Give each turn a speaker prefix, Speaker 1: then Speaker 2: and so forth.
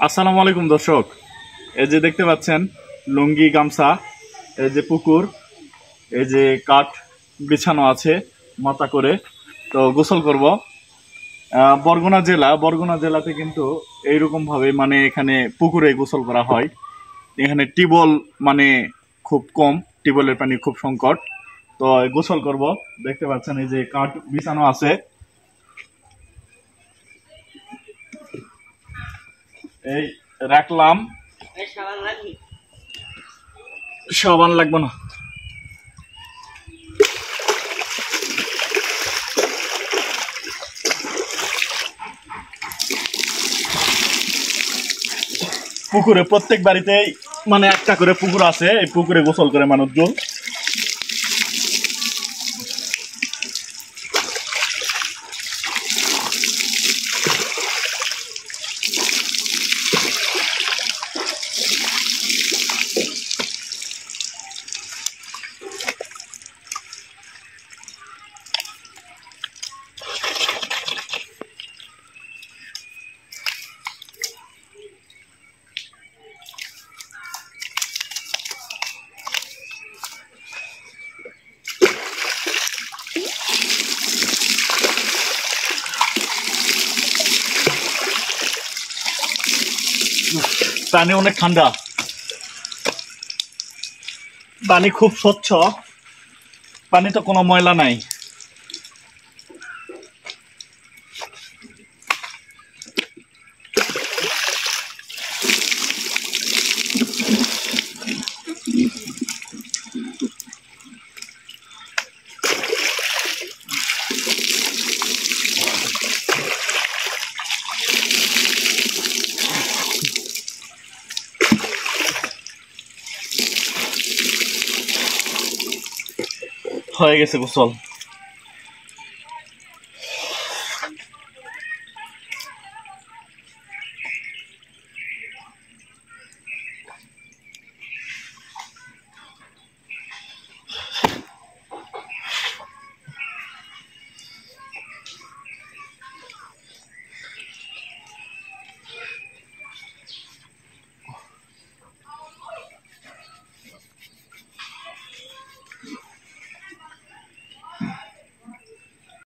Speaker 1: আসসালামু আলাইকুম দর্শক, এই যে দেখতে পাচ্ছেন লুঙ্গি গামছা, এই যে পুকুর, এই যে কাঠ বিছানো আছে মাথা করে। তো গোসল করব। বরগুনা জেলাতে কিন্তু এইরকম ভাবে মানে এখানে পুকুরে গোসল করা হয়। এখানে টিউবওয়েল মানে খুব কম, টিউবওয়েলের পানি খুব সংকট। তো গোসল করব। দেখতে পাচ্ছেন এই যে কাঠ বিছানো আছে। এই রাখলাম, সাবান লাগবে না। পুকুরে প্রত্যেক বাড়িতেই মানে একটা করে পুকুর আছে, এই পুকুরে গোসল করে মানুষজন। পানি অনেক ঠান্ডা, পানি খুব স্বচ্ছ, পানিতে কোনো ময়লা নাই। হয়ে গেছে গোসল।